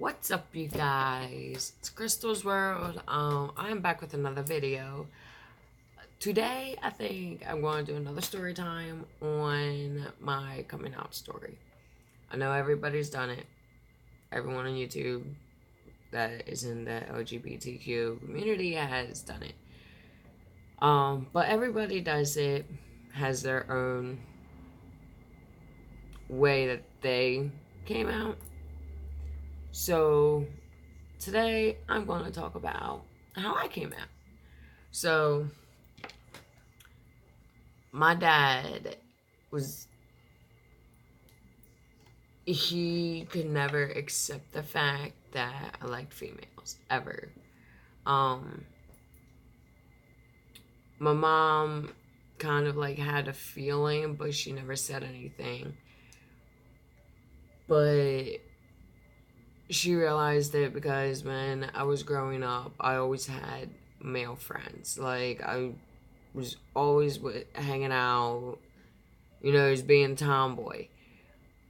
What's up, you guys? It's Crystal's World. I am back with another video. Today, I think I'm going to do another story time on my coming out story. I know everybody's done it. Everyone on YouTube that is in the LGBTQ community has done it. But everybody does it, has their own way that they came out. So today, I'm going to talk about how I came out. So, my dad was, he could never accept the fact that I liked females, ever. Um, my mom kind of like had a feeling, but she never said anything. But she realized it because when I was growing up, I always had male friends. Like, I was always hanging out, as being a tomboy.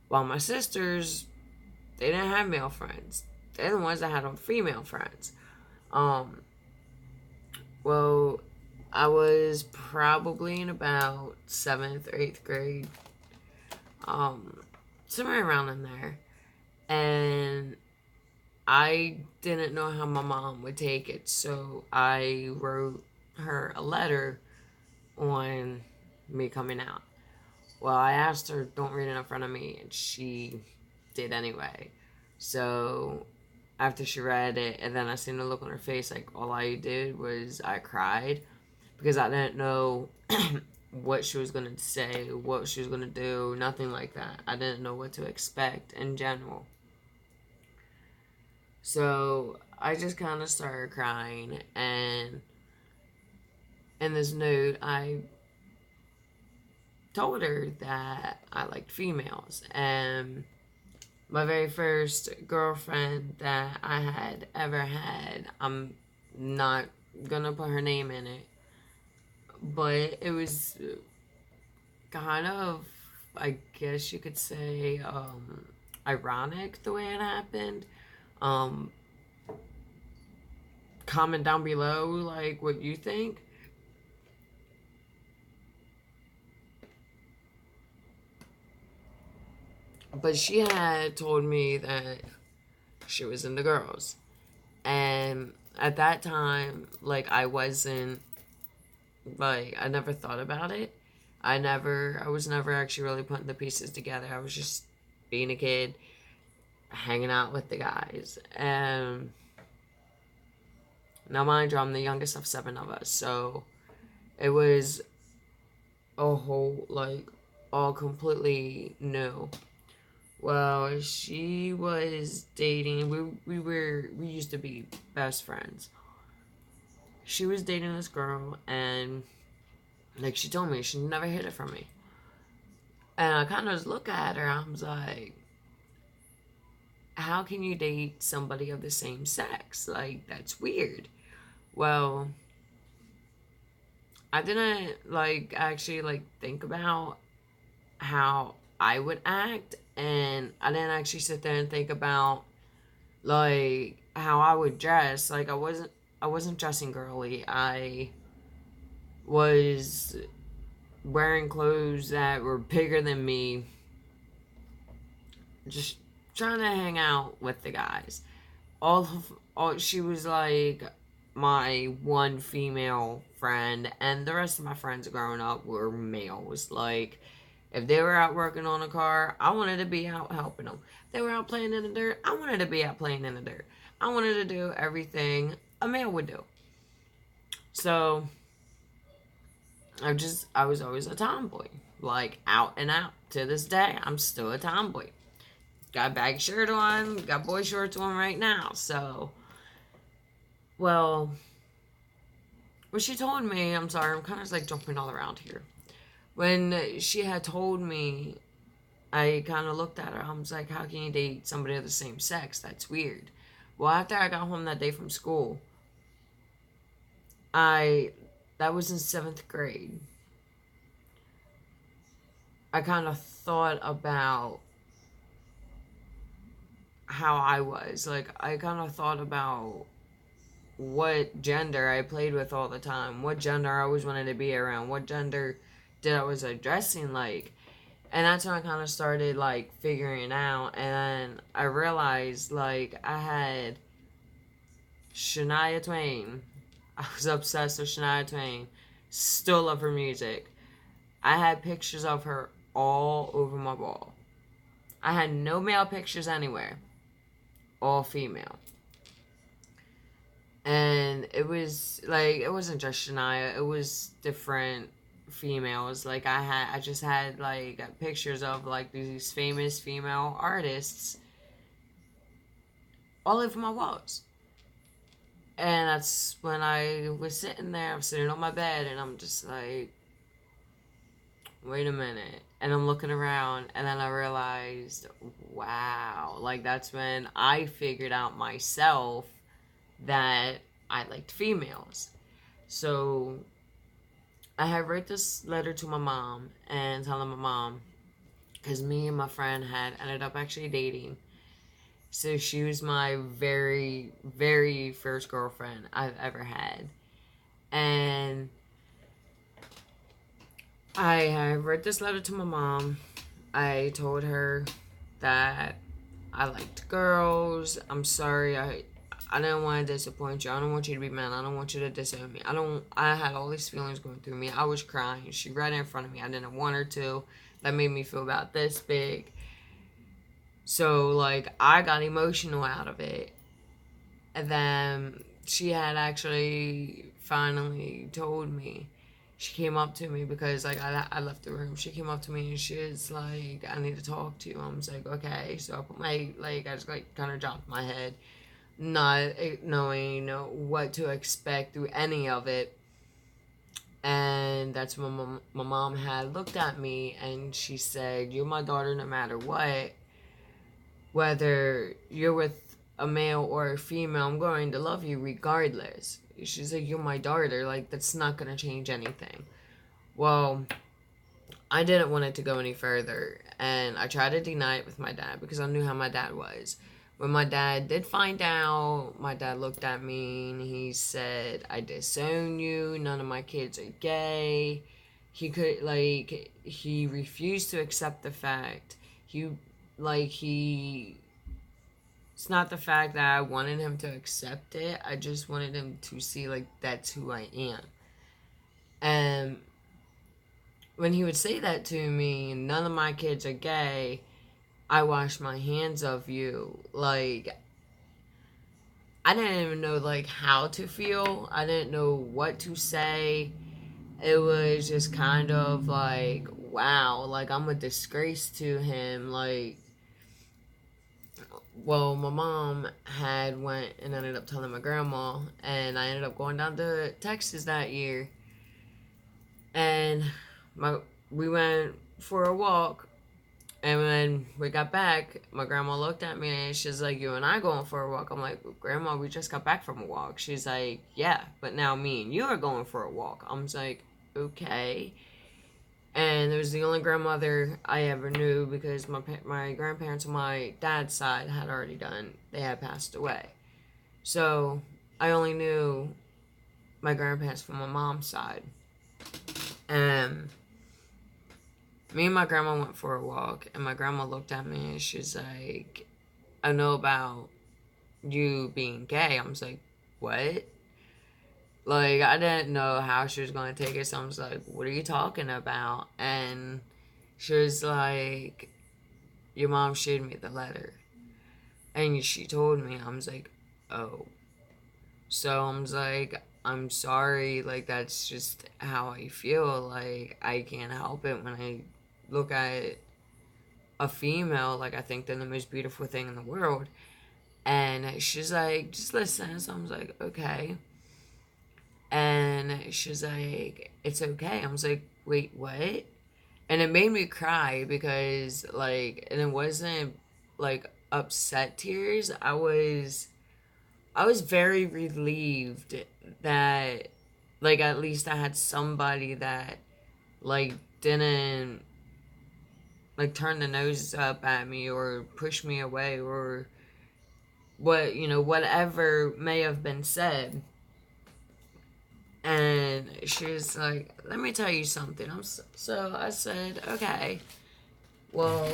While my sisters, they didn't have male friends. They're the ones that had female friends. Um, well, I was probably in about 7th or 8th grade, somewhere around in there. And I didn't know how my mom would take it, so I wrote her a letter on me coming out. Well, I asked her, don't read it in front of me, and she did anyway. So after she read it, and then I seen the look on her face, like all I did was I cried because I didn't know what she was gonna say, what she was gonna do, nothing like that. I didn't know what to expect in general. So I just kind of started crying, and in this note, I told her that I liked females, and my very first girlfriend that I had ever had, I'm not gonna put her name in it, but it was kind of, I guess you could say, ironic the way it happened. Um, Comment down below, like, what you think. But she had told me that she was into girls. And at that time, like, I wasn't, like, I never thought about it. I was never actually really putting the pieces together. I was just being a kid, hanging out with the guys. And now, mind you, I'm the youngest of 7 of us. So it was a whole, like, all completely new. Well, she was dating, we used to be best friends. She was dating this girl, and like, she told me she never hid it from me. And I kind of just look at her, I was like, how can you date somebody of the same sex? Like, that's weird. Well, I didn't, like, actually, like, think about how I would act, and I didn't actually sit there and think about, like, how I would dress. Like, I wasn't dressing girly. I was wearing clothes that were bigger than me, just trying to hang out with the guys. All she was like my one female friend, and the rest of my friends growing up were males. Like, if they were out working on a car, I wanted to be out helping them. If they were out playing in the dirt, I wanted to be out playing in the dirt. I wanted to do everything a male would do. So I was always a tomboy. Like, out and out. To this day, I'm still a tomboy. Got a bag shirt on, got boy shorts on right now. So, well, when she told me, I'm sorry, I'm kind of like jumping all around here. When she had told me, I kind of looked at her. I was like, how can you date somebody of the same sex? That's weird. Well, after I got home that day from school, I, that was in 7th grade. I kind of thought about how I was. Like, I kind of thought about what gender I played with all the time, what gender I always wanted to be around, what gender did I was addressing like. And that's when I kind of started like figuring it out. And then I realized like I had Shania Twain. I was obsessed with Shania Twain. Still love her music. I had pictures of her all over my wall. I had no male pictures anywhere, all female. And it was like, it wasn't just Shania, it was different females. Like, I just had like pictures of like these famous female artists all over my walls. And that's when I was sitting there, I'm sitting on my bed, and I'm just like, wait a minute. And I'm looking around, and then I realized, wow. Like, that's when I figured out myself that I liked females. So I had wrote this letter to my mom and telling my mom, because me and my friend had ended up actually dating. So she was my very, very first girlfriend I've ever had. And I wrote this letter to my mom. I told her that I liked girls. I'm sorry. I didn't want to disappoint you. I don't want you to be mad. I don't want you to disown me. I had all these feelings going through me. I was crying. She read it in front of me. I didn't want her to. That made me feel about this big. So, like, I got emotional out of it. And then she had actually finally told me. She came up to me because, like, I left the room. She came up to me and she was like, I need to talk to you. I was like, okay. So I put my, like, I just, like, kind of dropped my head, not knowing, what to expect through any of it. And that's when my mom had looked at me and she said, you're my daughter no matter what. Whether you're with a male or a female, I'm going to love you regardless. She's like, you're my daughter. Like, that's not going to change anything. Well, I didn't want it to go any further. And I tried to deny it with my dad because I knew how my dad was. When my dad did find out, my dad looked at me and he said, I disown you. None of my kids are gay. He refused to accept the fact. He it's not the fact that I wanted him to accept it. I just wanted him to see like that's who I am. And when he would say that to me, none of my kids are gay, I wash my hands of you. Like, I didn't even know like how to feel. I didn't know what to say. It was just kind of like, wow, like I'm a disgrace to him. Like, well, my mom had went and ended up telling my grandma, and I ended up going down to Texas that year, and my we went for a walk, and when we got back, my grandma looked at me and she's like, "You and I going for a walk?" I'm like, "Grandma, we just got back from a walk." She's like, "Yeah, but now me and you are going for a walk." I'm just like, "Okay." And it was the only grandmother I ever knew because my grandparents on my dad's side had already done. They had passed away, so I only knew my grandparents from my mom's side. And me and my grandma went for a walk, and my grandma looked at me and she's like, "I know about you being gay." I was like, "What?" Like, I didn't know how she was going to take it, so I was like, "What are you talking about?" And she was like, your mom showed me the letter. And she told me, I was like, oh. So I was like, I'm sorry. Like, that's just how I feel. Like, I can't help it when I look at a female. Like, I think they're the most beautiful thing in the world. And she's like, just listen. So I was like, okay. And she's like, it's okay. I was like, wait, what? And it made me cry because, like, and it wasn't like upset tears. I was very relieved that, like, at least I had somebody that, like, didn't, like, turn the nose up at me or push me away or whatever may have been said. And she was like, let me tell you something. So I said, okay. Well,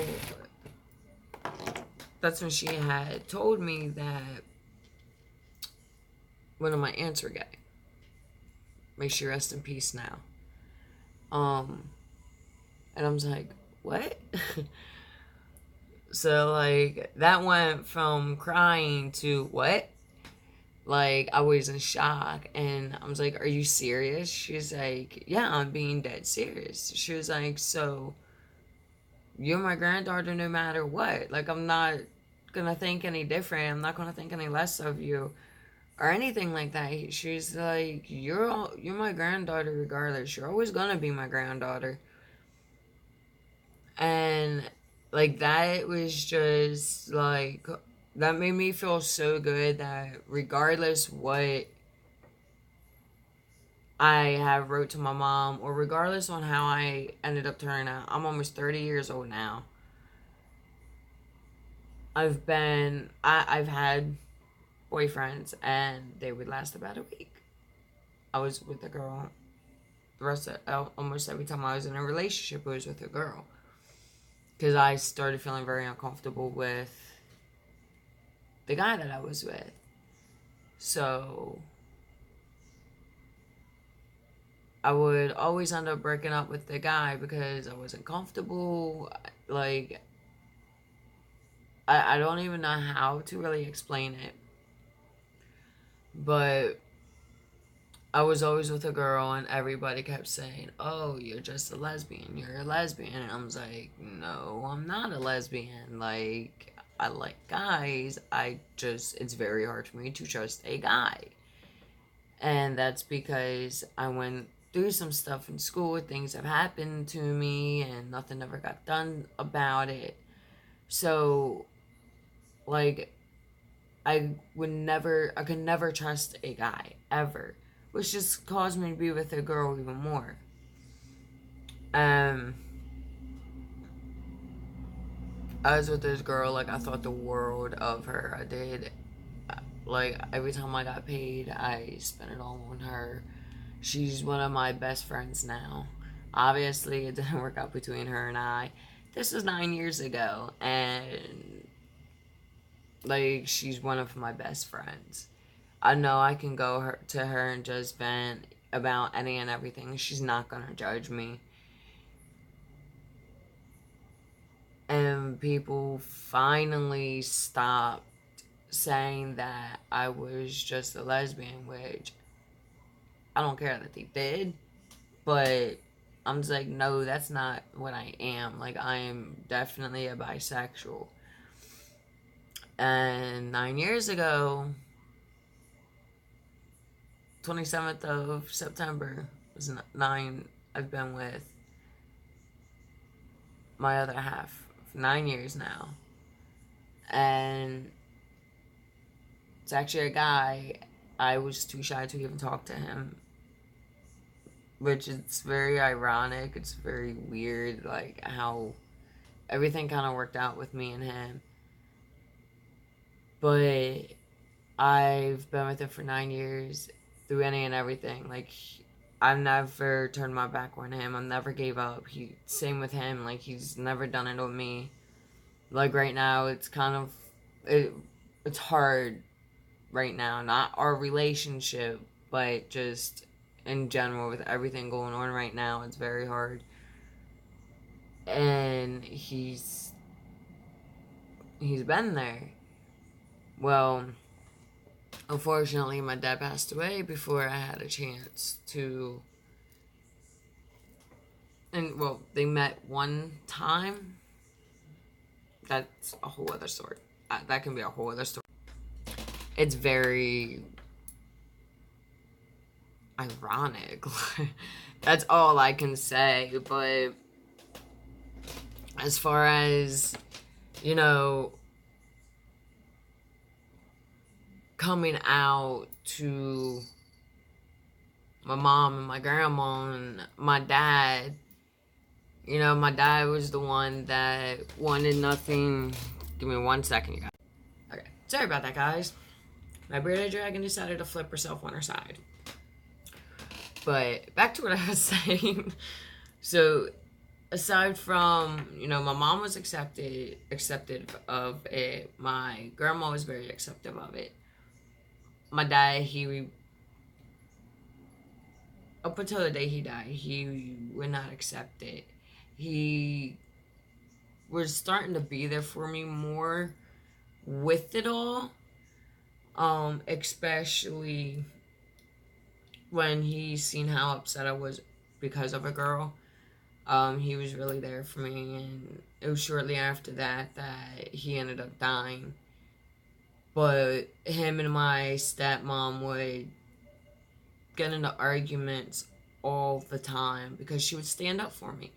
that's when she had told me that one of my aunts were gay. May she rest in peace now. And I was like, what? So, like, that went from crying to what? Like, I was in shock. And I was like, are you serious? She's like, yeah, I'm being dead serious. She was like, so you're my granddaughter no matter what. Like, I'm not gonna think any different. I'm not gonna think any less of you or anything like that. She's like, you're my granddaughter regardless. You're always gonna be my granddaughter. And like that was just like that made me feel so good that regardless what I have wrote to my mom or regardless on how I ended up turning out, I'm almost 30 years old now. I've had boyfriends and they would last about a week. I was with a girl the rest of almost every time I was in a relationship, it was with a girl. Because I started feeling very uncomfortable with the guy that I was with. So I would always end up breaking up with the guy because I wasn't comfortable. Like, I don't even know how to really explain it. But I was always with a girl, and everybody kept saying, oh, you're just a lesbian. You're a lesbian. And I was like, no, I'm not a lesbian. Like, I like guys. It's very hard for me to trust a guy. And that's because I went through some stuff in school. Things have happened to me, and nothing ever got done about it. So, like, I could never trust a guy, ever. Which just caused me to be with a girl even more. I was with this girl, like, I thought the world of her. I did. Like, every time I got paid, I spent it all on her. She's one of my best friends now. Obviously, it didn't work out between her and I. This was 9 years ago, and, like, she's one of my best friends. I know I can go to her and just vent about any and everything. She's not gonna judge me. And people finally stopped saying that I was just a lesbian, which I don't care that they did, but I'm just like, no, that's not what I am. Like, I am definitely a bisexual. And 9 years ago, 27th of September was 9. I've been with my other half 9 years now, and it's actually a guy. I was too shy to even talk to him, which it's very ironic. It's very weird, like how everything kind of worked out with me and him. But I've been with him for 9 years through any and everything. Like, I've never turned my back on him. I never gave up. Same with him. Like, he's never done it on me. Like, right now, it's kind of it's hard right now. Not our relationship, but just in general with everything going on right now, it's very hard. And he's been there. Well, unfortunately, my dad passed away before I had a chance to. And, well, they met one time. That's a whole other story. That can be a whole other story. It's very ironic. That's all I can say. But as far as, you know, coming out to my mom and my grandma and my dad, my dad was the one that wanted nothing. Give me 1 second, you guys. Okay. Sorry about that, guys. My bearded dragon decided to flip herself on her side. But back to what I was saying. So aside from, my mom was accepted of it. My grandma was very accepting of it. My dad, he up until the day he died, he would not accept it. He was starting to be there for me more with it all. Especially when he seen how upset I was because of a girl. He was really there for me, and it was shortly after that that he ended up dying. But him and my stepmom would get into arguments all the time because she would stand up for me,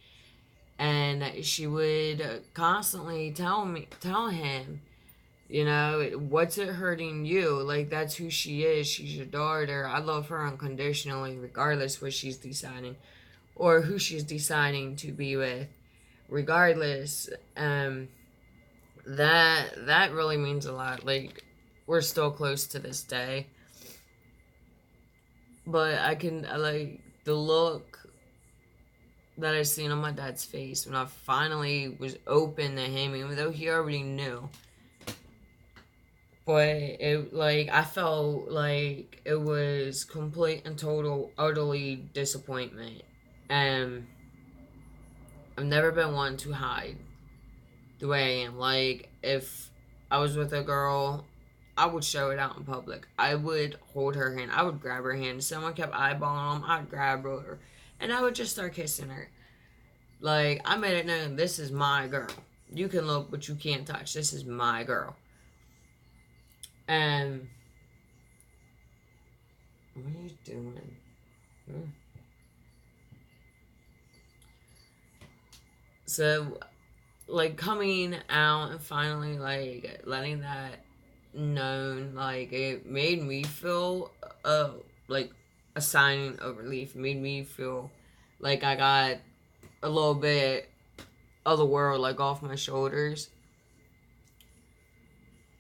and she would constantly tell him, what's it hurting you? Like, that's who she is. She's your daughter. I love her unconditionally, regardless what she's deciding or who she's deciding to be with. Regardless, that really means a lot. Like, we're still close to this day. But I like the look that I seen on my dad's face when I finally was open to him, even though he already knew. But I felt like it was complete and total, utterly disappointment. And I've never been one to hide the way I am. Like, if I was with a girl, I would show it out in public. I would hold her hand. I would grab her hand. If someone kept eyeballing them, I'd grab her. And I would just start kissing her. Like, I made it known, this is my girl. You can look, but you can't touch. This is my girl. And what are you doing? So, like, coming out and finally, like, letting that known, like, it made me feel, like, a sign of relief. It made me feel like I got a little bit of the world, like, off my shoulders.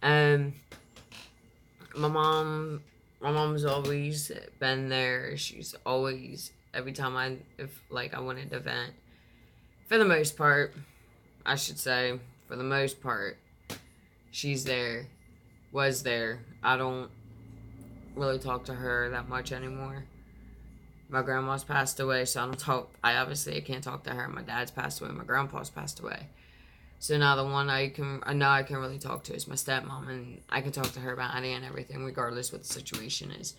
And my mom's always been there. She's always, every time I wanted to vent, for the most part, I should say, for the most part, she's there, was there. I don't really talk to her that much anymore. My grandma's passed away, so I obviously can't talk to her. My dad's passed away, my grandpa's passed away. So now the one I know I can really talk to is my stepmom, and I can talk to her about any and everything, regardless what the situation is.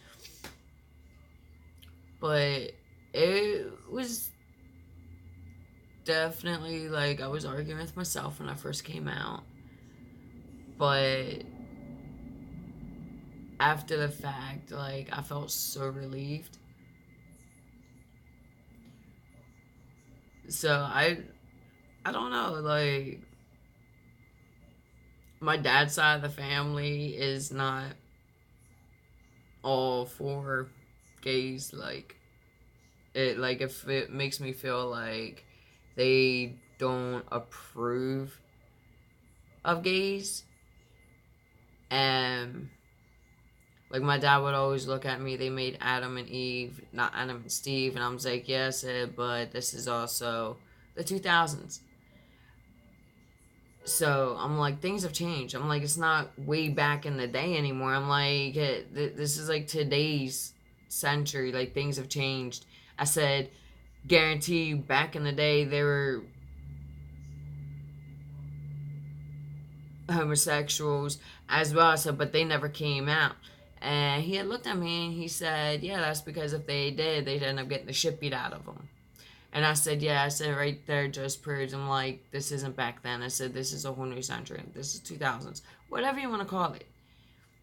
But it was definitely like I was arguing with myself when I first came out. But after the fact, like, I felt so relieved. So I don't know, like, my dad's side of the family is not all for gays. Like, if it makes me feel like they don't approve of gays, and like, my dad would always look at me, they made Adam and Eve, not Adam and Steve, and I was like, yes, but this is also the 2000s. So I'm like, things have changed. I'm like, it's not way back in the day anymore. I'm like, this is like today's century. Like, things have changed. I said, guarantee you, back in the day, there were homosexuals as well. I said, but they never came out. And he had looked at me and he said, yeah, that's because if they did, they'd end up getting the shit beat out of them. And I said, yeah, I said, right there just proves, I'm like, this isn't back then. I said, this is a whole new century. This is 2000s. Whatever you want to call it.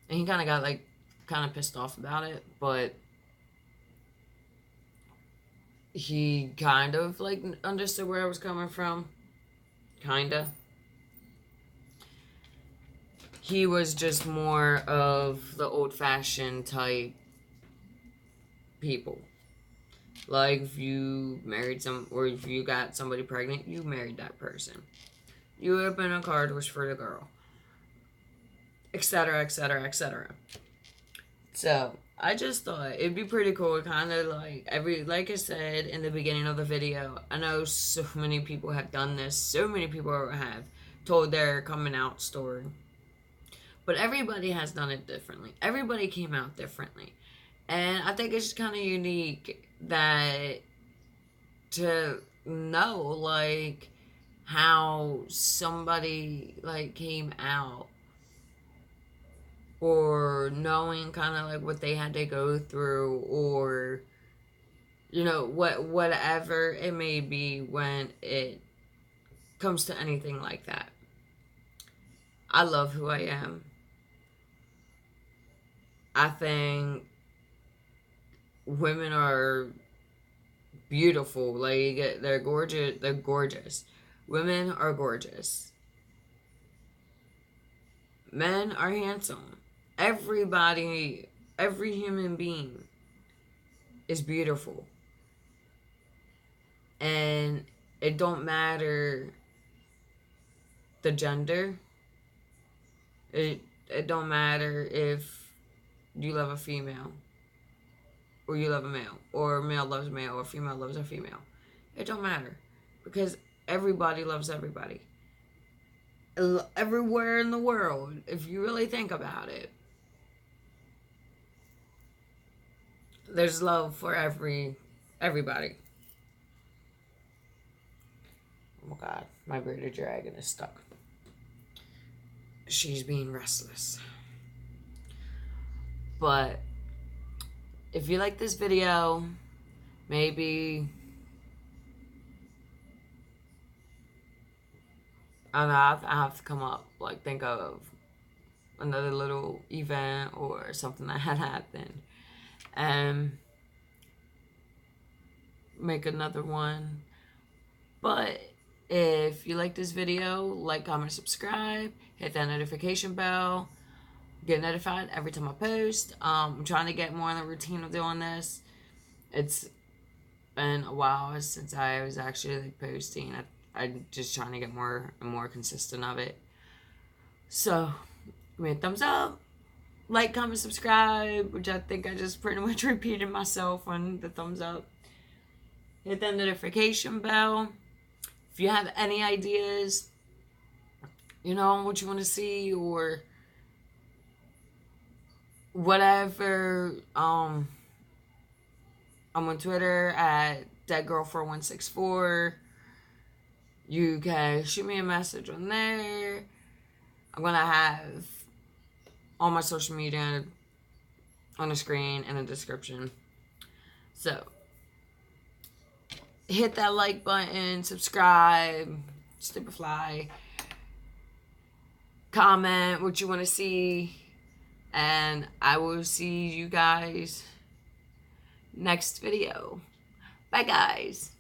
And he kind of got, like, kind of pissed off about it. But he kind of, like, understood where I was coming from. Kinda. He was just more of the old-fashioned type people. Like, if you married or if you got somebody pregnant, you married that person. You open a car doors for the girl. etc., etc., etc. So I just thought it'd be pretty cool, kind of like like I said in the beginning of the video. I know so many people have done this. So many people have told their coming out story, but everybody has done it differently. Everybody came out differently, and I think it's kind of unique that to know like how somebody like came out, or knowing kind of like what they had to go through, or whatever it may be when it comes to anything like that. I love who I am. I think women are beautiful. Like, they're gorgeous. They're gorgeous. Women are gorgeous. Men are handsome. Everybody, every human being is beautiful. And it don't matter the gender. It don't matter if you love a female or you love a male, or a male loves a male, or a female loves a female. It don't matter, because everybody loves everybody. Everywhere in the world, if you really think about it, there's love for everybody. Oh my god, my bearded dragon is stuck. She's being restless. But if you like this video, maybe I don't know, I have to come up, like, think of another little event or something that had happened, and make another one. But if you like this video, like, comment, subscribe, hit that notification bell, get notified every time I post. I'm trying to get more in the routine of doing this. It's been a while since I was actually like posting. I'm just trying to get more and more consistent of it. So, give me a thumbs up, like, comment, subscribe, which I think I just pretty much repeated myself on the thumbs up. Hit that notification bell. If you have any ideas, what you want to see, or whatever, I'm on Twitter at deadgirl4164. You can shoot me a message on there. I'm gonna have all my social media on the screen and the description. So hit that like button, subscribe, stupid fly, comment what you want to see, and I will see you guys next video. Bye, guys.